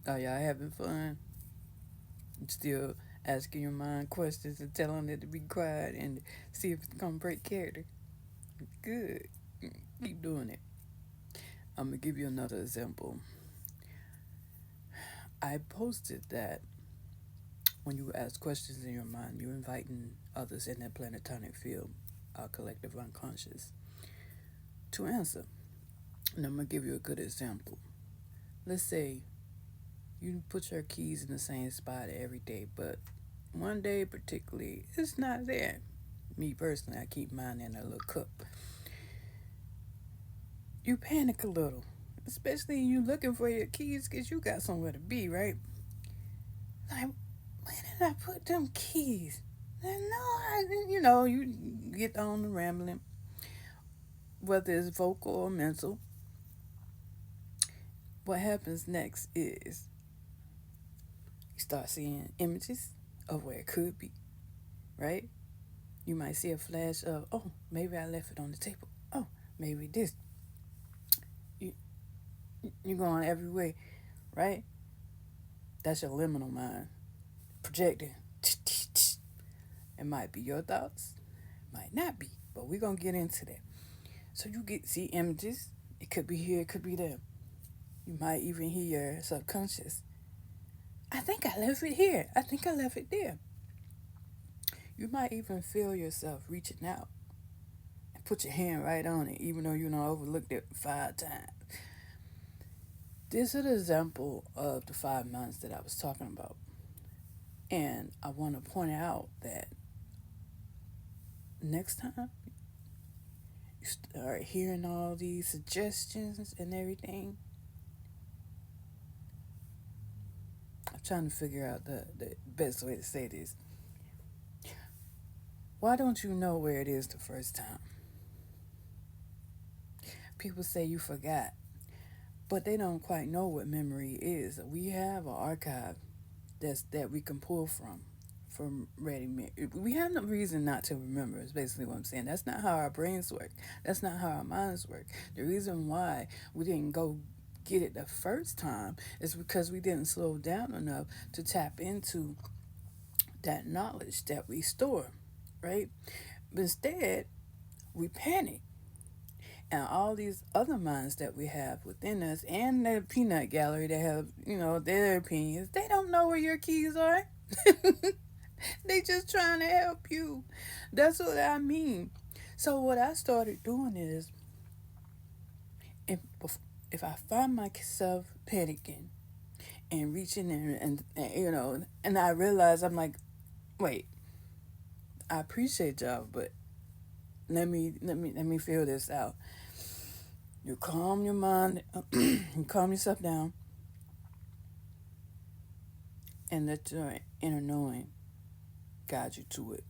Are y'all having fun? Still asking your mind questions and telling it to be quiet and see if it's gonna break character? Good. Keep doing it. I'm gonna give you another example. I posted that when you ask questions in your mind, you're inviting others in that planetonic field, our collective unconscious, to answer. And I'm gonna give you a good example. Let's say you put your keys in the same spot every day, but one day particularly, it's not there. Me personally, I keep mine in a little cup. You panic a little, especially you looking for your keys because you got somewhere to be, right? Like, where did I put them keys? And no, I didn't. You get on the rambling, whether it's vocal or mental. What happens next is you start seeing images of where it could be, right? You might see a flash of, oh, maybe I left it on the table. Oh, maybe this. You, you're going every way, right? That's your liminal mind projecting. It might be your thoughts, might not be, but we're gonna get into that. So you get see images. It could be here, it could be there. You might even hear your subconscious. I think I left it here. I think I left it there. You might even feel yourself reaching out and put your hand right on it, even though you know overlooked it 5 times. This is an example of the 5 months that I was talking about. And I want to point out that next time you start hearing all these suggestions and everything, I'm trying to figure out the best way to say this. Why don't you know where it is the first time? People say you forgot, but they don't quite know what memory is. We have an archive that we can pull from ready made. We have no reason not to remember. Is basically what I'm saying. That's not how our brains work. That's not how our minds work. The reason why we didn't go get it the first time is because we didn't slow down enough to tap into that knowledge that we store, right? But instead, we panic. And all these other minds that we have within us and the peanut gallery that have, their opinions, they don't know where your keys are. They just trying to help you. That's what I mean. So what I started doing is if if I find myself panicking and reaching in and I realize I'm like, wait, I appreciate y'all, but let me feel this out. You calm your mind, you calm yourself down, and let your inner knowing guide you to it.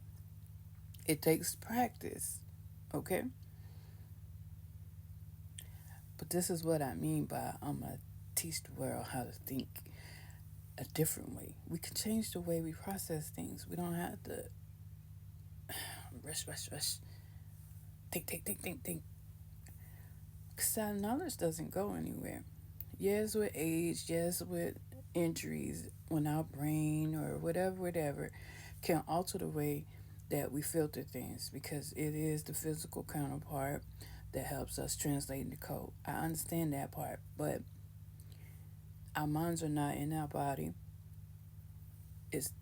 It takes practice, okay? But this is what I mean by I'm going to teach the world how to think a different way. We can change the way we process things. We don't have to rush, think. Because that knowledge doesn't go anywhere. Yes, with age, yes, with injuries, when our brain or whatever can alter the way that we filter things because it is the physical counterpart that helps us translate the code. I understand that part, but our minds are not in our body. It's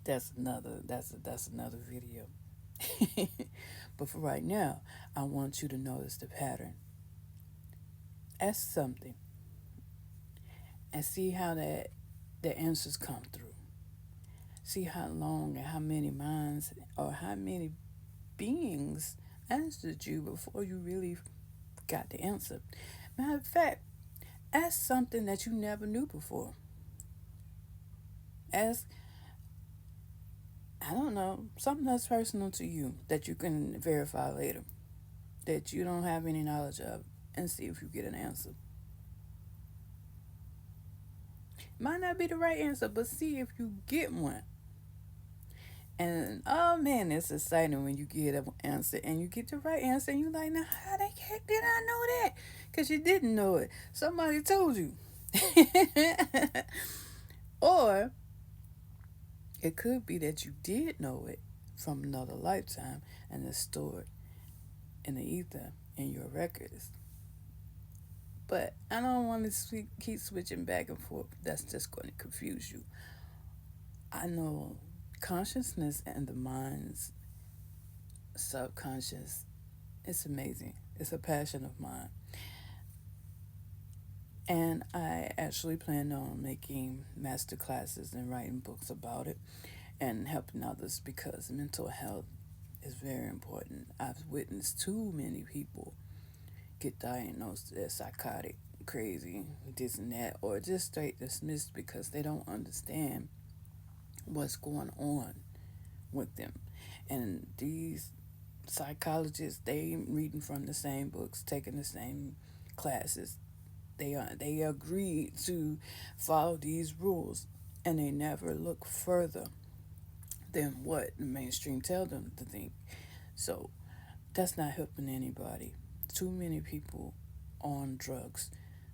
that's another video. But for right now, I want you to notice the pattern. Ask something and see how the answers come through. See how long and how many minds or how many beings answered you before you really got the answer. Matter of fact, ask something that you never knew before. Ask, I don't know, something that's personal to you that you can verify later, that you don't have any knowledge of, and see if you get an answer. Might not be the right answer, but see if you get one. And oh man, it's exciting when you get an answer and you get the right answer and you're like, now how the heck did I know that? Because you didn't know it. Somebody told you. Or it could be that you did know it from another lifetime and it's stored in the ether in your records. But I don't want to keep switching back and forth. That's just going to confuse you. I know consciousness and the mind's subconscious, it's amazing. It's a passion of mine. And I actually plan on making master classes and writing books about it and helping others because mental health is very important. I've witnessed too many people get diagnosed as psychotic, crazy, this and that, or just straight dismissed because they don't understand what's going on with them. And these psychologists, they reading from the same books, taking the same classes. They agreed to follow these rules, and they never look further than what the mainstream tell them to think. So that's not helping anybody. Too many people on drugs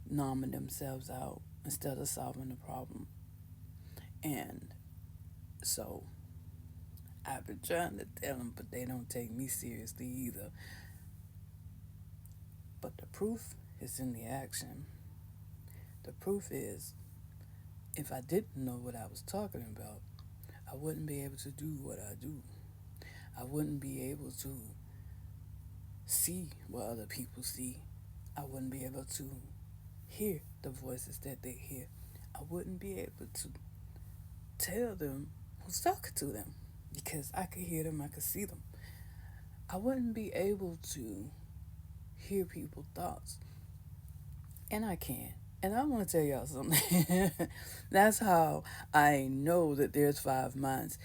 numbing themselves out instead of solving the problem. And so I've been trying to tell them, but they don't take me seriously either. But the proof is in the action. The proof is if I didn't know what I was talking about, I wouldn't be able to do what I do. I wouldn't be able to see what other people see. I wouldn't be able to hear the voices that they hear. I wouldn't be able to tell them who's talking to them because I could hear them, I could see them. I wouldn't be able to hear people's thoughts, and I can. And I want to tell y'all something. That's how I know that there's five minds.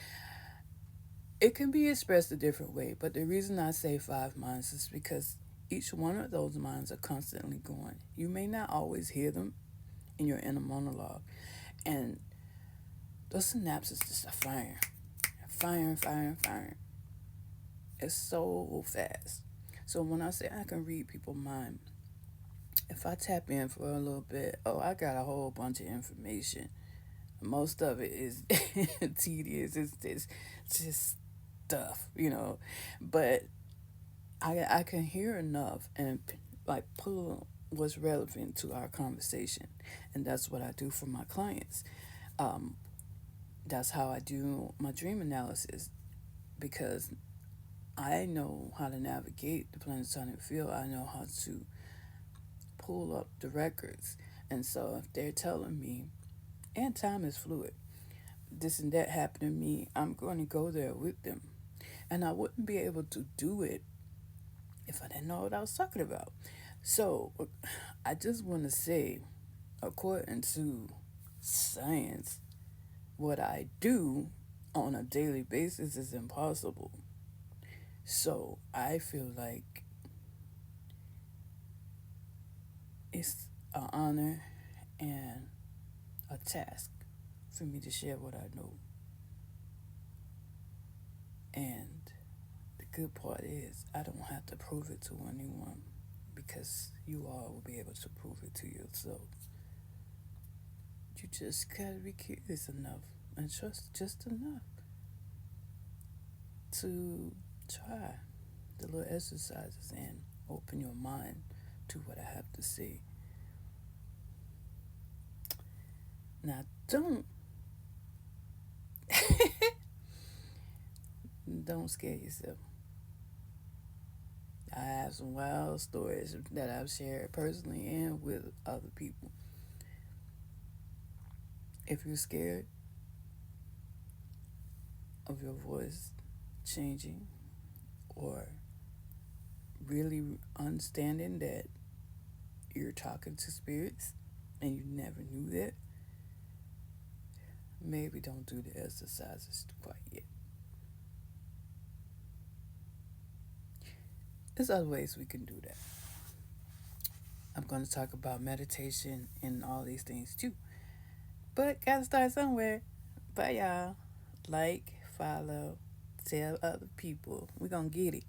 It can be expressed a different way, but the reason I say five minds is because each one of those minds are constantly going. You may not always hear them in your inner monologue, and those synapses just are firing, firing, firing, firing. It's so fast. So when I say I can read people's mind, if I tap in for a little bit, oh, I got a whole bunch of information. Most of it is tedious. It's just stuff. But I can hear enough and like pull what's relevant to our conversation, and that's what I do for my clients. Um, that's how I do my dream analysis because I know how to navigate the planetary field. I know how to pull up the records, and so if they're telling me, and time is fluid, this and that happened to me, I'm going to go there with them. And I wouldn't be able to do it if I didn't know what I was talking about. So I just want to say, according to science, what I do on a daily basis is impossible. So I feel like it's an honor and a task for me to share what I know. And the good part is I don't have to prove it to anyone because you all will be able to prove it to yourself. You just gotta be curious enough and trust just enough to try the little exercises and open your mind to what I have to say. Now, don't scare yourself. I have some wild stories that I've shared personally and with other people. If you're scared of your voice changing or really understanding that you're talking to spirits and you never knew that, maybe don't do the exercises quite yet. There's other ways we can do that. I'm going to talk about meditation and all these things too. But gotta start somewhere. Bye, y'all. Like, follow, tell other people. We're going to get it.